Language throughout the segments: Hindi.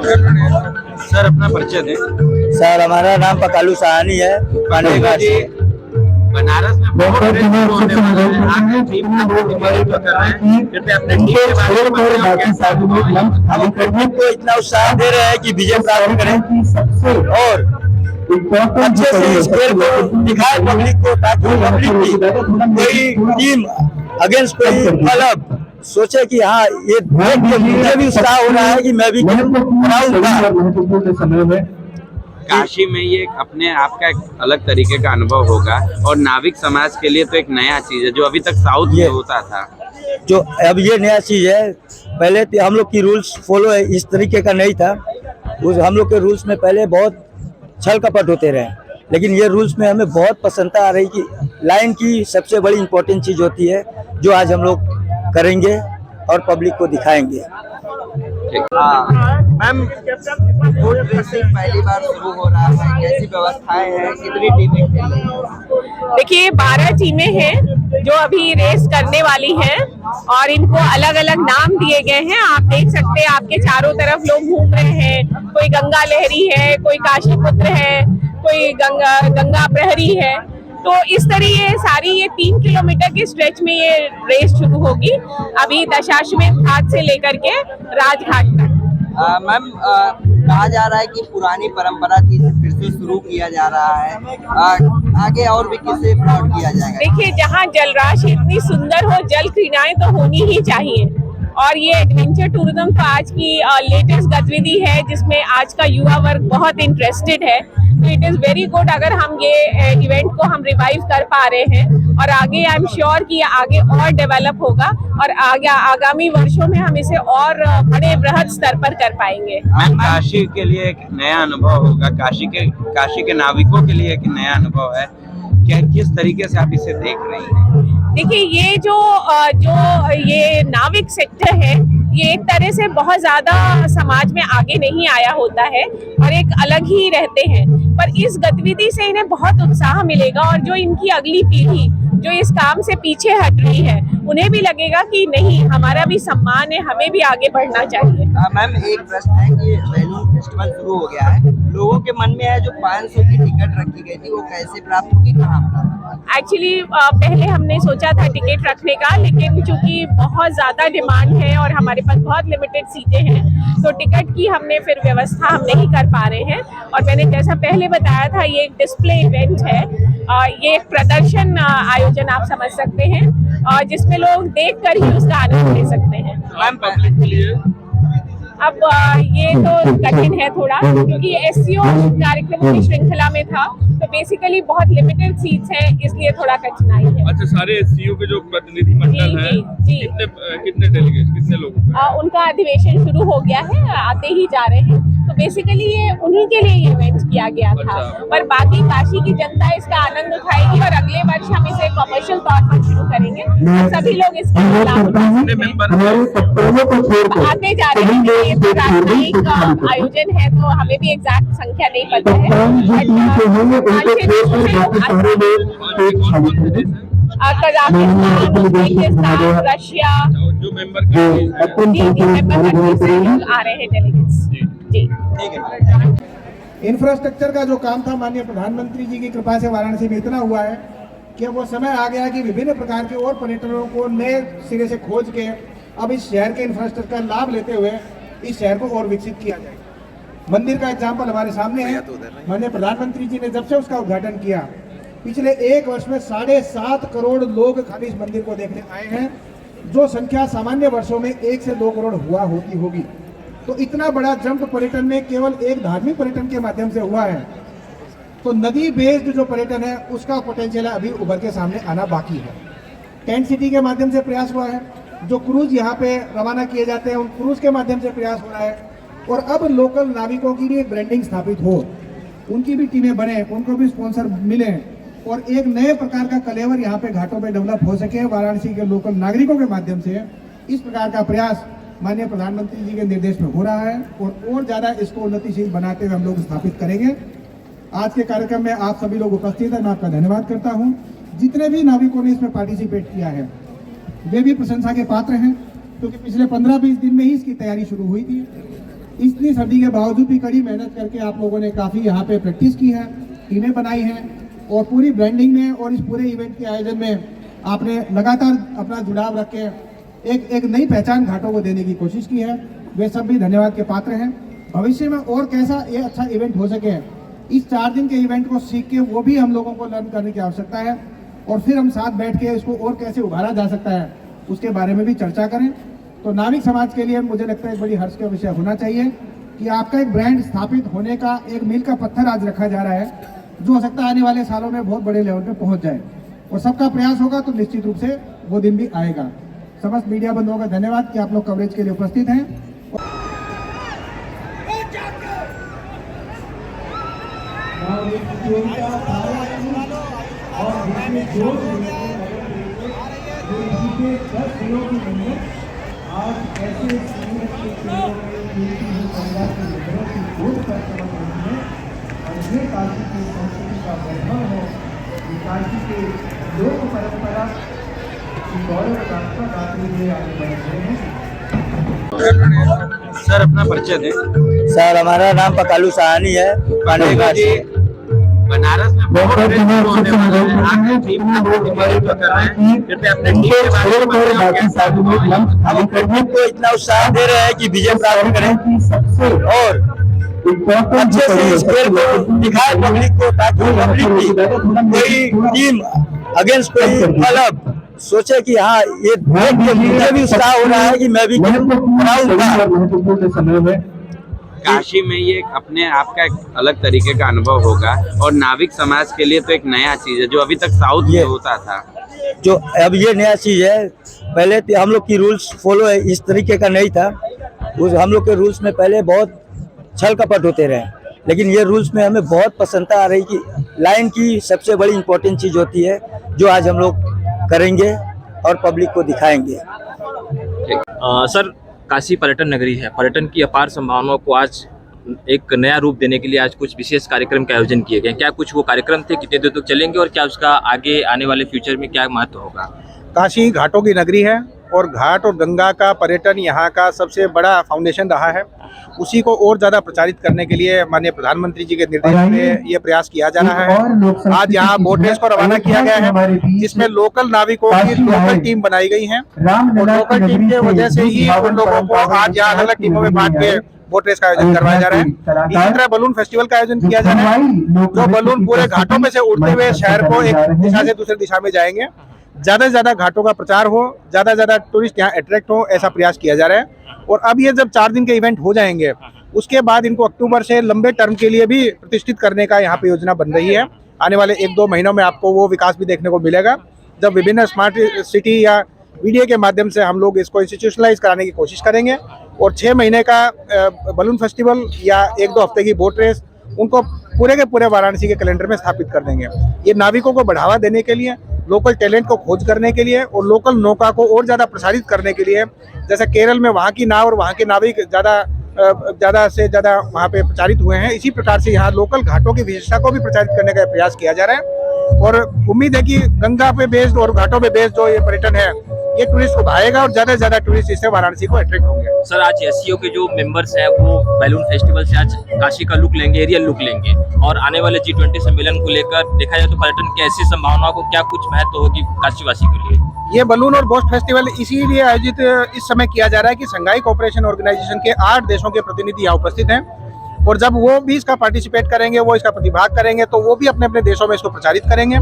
सर अपना परिचय दें। सर हमारा नाम पकालू सहानी है, पांडेघाट से। बनारस में बहुत रेस शुरू होने वाला है, आपकी टीम का तैयारी तो कर रहे हैं, कृपया अपने टीम के बारे में बताइए। हम टीम को इतना उत्साह दे रहे हैं कि विजय प्राप्त करें और अच्छे से इस खेल को दिखाए पब्लिक को, ताकि पब्लिक की कोई टीम अगेंस्ट कोई क्लब सोचे कि हाँ ये देख के मुझे भी उत्साह हो रहा है कि मैं भी कराऊंगा। काशी में ये अपने आप का एक अलग तरीके का अनुभव होगा और नाविक समाज के लिए तो एक नया चीज है जो अभी तक साउथ में होता था, जो अब ये नया चीज है। पहले तो हम लोग की रूल्स फॉलो इस तरीके का नहीं था। हम लोग के रूल्स में पहले बहुत छल कपट होते रहे, लेकिन ये रूल्स में हमें बहुत प्रसन्नता आ रही कि लाइन की सबसे बड़ी इम्पोर्टेंट चीज होती है, जो आज हम लोग करेंगे और पब्लिक को दिखाएंगे। मैम बोट रेसिंग पहली बार शुरू हो रहा है, कैसी व्यवस्थाएं हैं, कितनी टीमें खेल रही हैं? देखिए 12 टीमें हैं जो अभी रेस करने वाली हैं और इनको अलग अलग नाम दिए गए हैं। आप देख सकते हैं आपके चारों तरफ लोग घूम रहे हैं, कोई गंगा लहरी है, कोई काशी पुत्र है, कोई गंगा प्रहरी है। तो इस तरह ये सारी 3 किलोमीटर के स्ट्रेच में ये रेस शुरू होगी, अभी दशाश्वमेध घाट से लेकर के राजघाट तक। मैम कहा जा रहा है कि पुरानी परंपरा थी फिर से शुरू किया जा रहा है, आगे और भी किसे प्रमोट किया जाएगा? देखिए जहाँ जलराशि इतनी सुंदर हो, जल क्रीड़ाएं तो होनी ही चाहिए और ये एडवेंचर टूरिज्म तो आज की लेटेस्ट गतिविधि है जिसमें आज का युवा वर्ग बहुत इंटरेस्टेड है। तो इट इज़ वेरी गुड अगर हम ये इवेंट को हम रिवाइव कर पा रहे हैं और आगे आई एम श्योर कि आगे और डेवलप होगा और आगामी वर्षों में हम इसे और बड़े बृहद स्तर पर कर पाएंगे। मैम काशी के लिए एक नया अनुभव होगा, काशी के नाविकों के लिए एक नया अनुभव है, क्या किस तरीके से आप इसे देख रही हैं? देखिए ये जो ये नाविक सेक्टर है ये एक तरह से बहुत ज्यादा समाज में आगे नहीं आया होता है और एक अलग ही रहते हैं, पर इस गतिविधि से इन्हें बहुत उत्साह मिलेगा और जो इनकी अगली पीढ़ी जो इस काम से पीछे हट रही है उन्हें भी लगेगा कि नहीं हमारा भी सम्मान है, हमें भी आगे बढ़ना चाहिए। मैम एक प्रश्न है कि बैलून फेस्टिवल शुरू हो गया है, लोगों के मन में है जो 500 की टिकट रखी गई थी वो कैसे प्राप्त होगी, कहाँ प्राप्त? एक्चुअली पहले हमने सोचा था टिकट रखने का, लेकिन चूंकि बहुत ज़्यादा डिमांड है और हमारे पास बहुत लिमिटेड सीटें हैं तो टिकट की हमने फिर व्यवस्था हम नहीं कर पा रहे हैं। और मैंने जैसा पहले बताया था ये एक डिस्प्ले इवेंट है, ये एक प्रदर्शन आयोजन आप समझ सकते हैं जिसमें लोग देख कर ही उसका आनंद ले सकते हैं। मैम पब्लिक के लिए अब ये तो कठिन है थोड़ा क्योंकि एससीओ कार्यक्रम की श्रृंखला में था तो बेसिकली बहुत लिमिटेड सीट्स हैं, इसलिए थोड़ा कठिनाई है। अच्छा, सारे एससीओ के जो प्रतिनिधि मंडल है कितने डेलीगेट कितने लोग उनका अधिवेशन शुरू हो गया है, आते ही जा रहे हैं, तो बेसिकली ये उन्हीं के लिए ये इवेंट किया गया था। पर बाकी काशी की जनता इसका आनंद उठाएगी और अगले वर्ष हम इसे कमर्शियल तौर पर शुरू करेंगे, सभी लोग इसका लाभ आते जा रहे हैं। ये तो राष्ट्रीय आयोजन है तो हमें भी एग्जैक्ट संख्या नहीं पता है। कजाकिस्तान, उज्बेकिस्तान, रशिया जो मेंबर आ रहे हैं डेलीगेट्स। जी इंफ्रास्ट्रक्चर का जो काम था माननीय प्रधानमंत्री जी की कृपा से वाराणसी में इतना हुआ है कि वो समय आ गया कि विभिन्न प्रकार के और पर्यटकों को नए सिरे से खोज के अब इस शहर के इंफ्रास्ट्रक्चर का लाभ लेते हुए इस शहर को और विकसित किया जाए। मंदिर का एग्जाम्पल हमारे सामने है, माननीय प्रधानमंत्री जी ने जब से उसका उद्घाटन किया पिछले 1 वर्ष में 7.5 करोड़ लोग खाली इस मंदिर को देखने आए हैं, जो संख्या सामान्य वर्षों में 1 से 2 करोड़ होगी। तो इतना बड़ा जंप पर्यटन में केवल एक धार्मिक पर्यटन के माध्यम से हुआ है, तो नदी बेस्ड जो पर्यटन है उसका पोटेंशियल अभी उभर के सामने आना बाकी है। टेंट सिटी के माध्यम से प्रयास हुआ है, जो क्रूज यहाँ पे रवाना किए जाते हैं उन क्रूज के माध्यम से प्रयास हो रहा है, और अब लोकल नाविकों की भी ब्रांडिंग स्थापित हो, उनकी भी टीमें बने, उनको भी स्पॉन्सर मिले और एक नए प्रकार का कलेवर यहाँ पे घाटों पे डेवलप हो सके वाराणसी के लोकल नागरिकों के माध्यम से। इस प्रकार का प्रयास माननीय प्रधानमंत्री जी के निर्देश में हो रहा है और ज़्यादा इसको उन्नतिशील बनाते हुए हम लोग स्थापित करेंगे। आज के कार्यक्रम में आप सभी लोग उपस्थित हैं, मैं आपका धन्यवाद करता हूँ। जितने भी नाविकों ने इसमें पार्टिसिपेट किया है वे भी प्रशंसा के पात्र हैं, क्योंकि पिछले 15-20 दिन में ही इसकी तैयारी शुरू हुई थी। इतनी सर्दी के बावजूद भी कड़ी मेहनत करके आप लोगों ने काफ़ी यहाँ पे प्रैक्टिस की है, टीमें बनाई हैं और पूरी ब्रांडिंग में और इस पूरे इवेंट के आयोजन में आपने लगातार अपना जुड़ाव रख के एक नई पहचान घाटों को देने की कोशिश की है। वे सब भी धन्यवाद के पात्र हैं। भविष्य में और कैसा ये अच्छा इवेंट हो सके, इस 4 दिन के इवेंट को सीख के वो भी हम लोगों को लर्न करने की आवश्यकता है और फिर हम साथ बैठ के इसको और कैसे उभारा जा सकता है उसके बारे में भी चर्चा करें। तो नाविक समाज के लिए मुझे लगता है एक बड़ी हर्ष का विषय होना चाहिए कि आपका एक ब्रांड स्थापित होने का एक मील का पत्थर आज रखा जा रहा है, जो हो सकता है आने वाले सालों में बहुत बड़े लेवल पे पहुंच जाए और सबका प्रयास होगा तो निश्चित रूप से वो दिन भी आएगा। समस्त मीडिया बंधुओं का धन्यवाद कि आप लोग कवरेज के लिए उपस्थित हैं। आज ऐसे के पेड़ों में और ये काशी की संस्कृति का वैभव है, ये काशी के लोक परंपरा की गौरव गाथा गाते हुए आगे बढ़ रहे हैं। सर अपना परिचय दें। सर हमारा नाम पकालू सहानी है। पांडेगा जी, बनारस में बहुत बड़े होने वाले हैं, आपने टीम का प्रतिनिधित्व कर रहे हैं, कृपया अपने टीम के बारे में बताएं। हम प्रभु को इतना उत्साह दे रहे हैं कि विजय प्राप्त करें और अच्छे से इस खेल को दिखाए पब्लिक को, ताकि पब्लिक की कोई टीम अगेंस्ट कोई अलग सोचे कि हाँ ये देख के मुझे भी उत्साह हो रहा है कि मैं भी बनाऊंगा। काशी में ये अपने आप का एक अलग तरीके का अनुभव होगा और नाविक समाज के लिए तो एक नया चीज है जो अभी तक साउथ में होता था, जो अब ये नया चीज है। पहले हम लोग की रूल्स फॉलो इस तरीके का नहीं था। हम लोग के रूल्स में पहले बहुत छल कपट होते रहे, लेकिन ये रूल्स में हमें बहुत प्रसन्नता आ रही कि लाइन की सबसे बड़ी इम्पोर्टेंट चीज होती है, जो आज हम लोग करेंगे और पब्लिक को दिखाएंगे। सर काशी पर्यटन नगरी है, पर्यटन की अपार संभावनाओं को आज एक नया रूप देने के लिए आज कुछ विशेष कार्यक्रम के आयोजन किए गए। क्या कुछ वो कार्यक्रम थे, कितने देर तक चलेंगे और क्या उसका आगे आने वाले फ्यूचर में क्या महत्व होगा? काशी घाटों की नगरी है और घाट और गंगा का पर्यटन यहाँ का सबसे बड़ा फाउंडेशन रहा है। उसी को और ज्यादा प्रचारित करने के लिए माननीय प्रधानमंत्री जी के निर्देश में ये प्रयास किया जा रहा है। आज यहाँ बोट रेस को रवाना किया गया है, जिसमें लोकल नाविकों की लोकल टीम बनाई गई है और लोकल टीम की वजह से ही उन लोगों को आज यहाँ अलग अलग टीमों में बांट के बोट रेस का आयोजन करवाया जा रहा है। इसी तरह बलून फेस्टिवल का आयोजन किया जा रहा है, जो बलून पूरे घाटों में से उड़ते हुए शहर को एक दिशा से दूसरी दिशा में जाएंगे। ज्यादा से ज्यादा घाटों का प्रचार हो, ज्यादा से ज्यादा टूरिस्ट यहाँ अट्रैक्ट हो, ऐसा प्रयास किया जा रहा है। और अब ये जब 4 दिन के इवेंट हो जाएंगे, उसके बाद इनको अक्टूबर से लंबे टर्म के लिए भी प्रतिष्ठित करने का यहाँ पे योजना बन रही है। आने वाले 1-2 महीनों में आपको वो विकास भी देखने को मिलेगा, जब विभिन्न स्मार्ट सिटी या वीडियो के माध्यम से हम लोग इसको इंस्टीट्यूशनलाइज कराने की कोशिश करेंगे। और 6 महीने का बलून फेस्टिवल या 1-2 हफ्ते की बोट रेस उनको पूरे के पूरे वाराणसी के कैलेंडर में स्थापित कर देंगे। ये नाविकों को बढ़ावा देने के लिए, लोकल टैलेंट को खोज करने के लिए और लोकल नौका को और ज़्यादा प्रसारित करने के लिए, जैसे केरल में वहाँ की नाव और वहाँ के नाविक ज़्यादा से ज़्यादा वहाँ पे प्रचारित हुए हैं, इसी प्रकार से यहाँ लोकल घाटों की विशेषता को भी प्रचारित करने का प्रयास किया जा रहा है। और उम्मीद है कि गंगा पे बेस्ड और घाटों पे बेस्ड जो ये पर्यटन है, ये टूरिस्ट को भाएगा और ज्यादा से ज्यादा टूरिस्ट इससे वाराणसी को अट्रैक्ट होंगे। सर आज एससीओ के जो मेंबर्स हैं वो बैलून फेस्टिवल से आज काशी का लुक लेंगे, रियल लुक लेंगे, और आने वाले G20 सम्मेलन को लेकर देखा जाए तो पर्यटन की ऐसी संभावनाओं को क्या कुछ महत्व होगी काशीवासी के लिए? ये बलून और बोट फेस्टिवल इसीलिए आयोजित इस समय किया जा रहा है कि शंघाई कोऑपरेशन ऑर्गेनाइजेशन के 8 देशों के प्रतिनिधि यहाँ उपस्थित हैं और जब वो भी इसका पार्टिसिपेट करेंगे, वो इसका प्रतिभाग करेंगे, तो वो भी अपने अपने देशों में इसको प्रचारित करेंगे।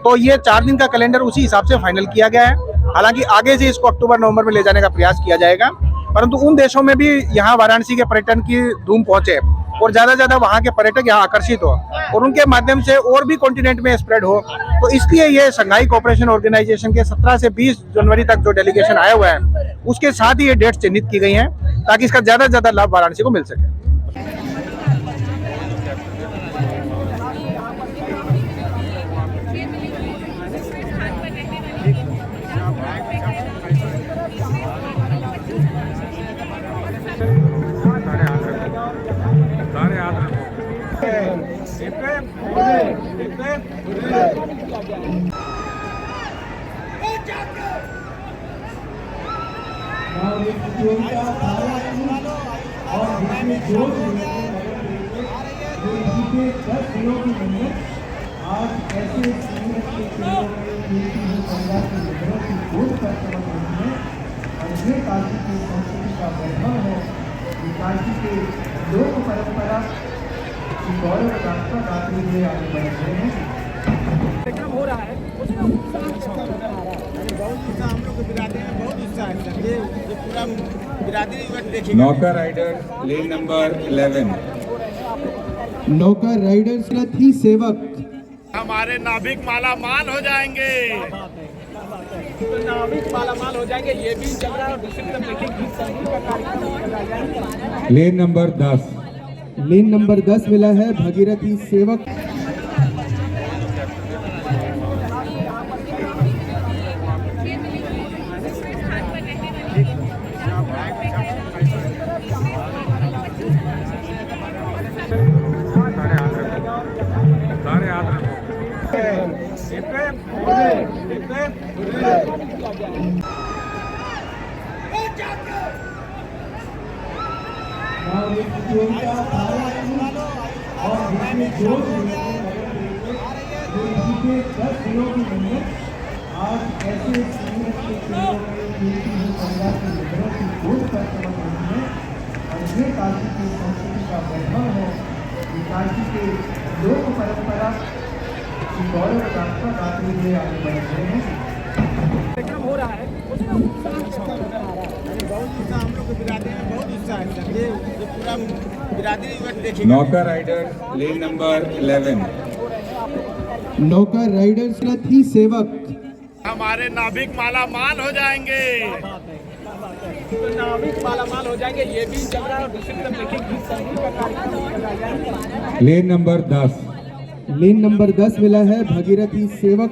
तो ये 4 दिन का कैलेंडर उसी हिसाब से फाइनल किया गया है। हालांकि आगे से इसको अक्टूबर-नवंबर में ले जाने का प्रयास किया जाएगा, परंतु उन देशों में भी यहाँ वाराणसी के पर्यटन की धूम पहुंचे और ज्यादा से ज्यादा वहाँ के पर्यटक यहाँ आकर्षित हो और उनके माध्यम से और भी कॉन्टिनेंट में स्प्रेड हो। तो इसलिए ये शंघाई कोऑपरेशन ऑर्गेनाइजेशन के 17 से 20 जनवरी तक जो डेलीगेशन आया हुआ है, उसके साथ ही ये डेट्स चिन्हित की गई हैं ताकि इसका ज्यादा से ज्यादा लाभ वाराणसी को मिल सके। और जिसमें जो बीते 10 दिनों की मेहनत आज ऐसे सूरज के किरणों में कीर्ति हुई गंगा की नहरों की गोद पर चमक रही है। और ये काशी की संस्कृति का वैभव है कि काशी के लोक परंपरा की गौरव गाथा गाते हुए आगे बढ़ रहे हैं। हो रहा है बहुत उत्साह, हम लोग के बिरादरी में बहुत उत्साह है। ये पूरा बिरादरी देखिए। नौका राइडर लेन नंबर 11। नौका राइडर्स रथ ही सेवक हमारे नाविक माला माल हो जाएंगे। नाविक माला माल हो जाएंगे, ये भी चल रहा है। दूसरी तरफ देखिए लेन नंबर 10। लेन नंबर 10 मिला है भगीरथी सेवक। और जिसमें जो बीते 10 दिनों की मेहनत आज ऐसे सूरज के किरणों में कीर्ति हुई गंगा की नहरों की गोद पर चमक रही है। और ये काशी की संस्कृति का वैभव है कि काशी के लोक परंपरा की गौरव गाथा गाते हुए आगे बढ़ रहे हैं। हो रहा है बहुत उत्साह, हम लोग के बिरादरी में बहुत उत्साह है। ये पूरा बिरादरी देखिए। नौका राइडर लेन नंबर 11। नौका राइडर्स रथ ही सेवक हमारे नाविक माला माल हो जाएंगे। नाविक माला माल हो जाएंगे, ये भी चल रहा है। दूसरी तरफ देखिए लेन नंबर 10। लेन नंबर 10 मिला है भगीरथी सेवक।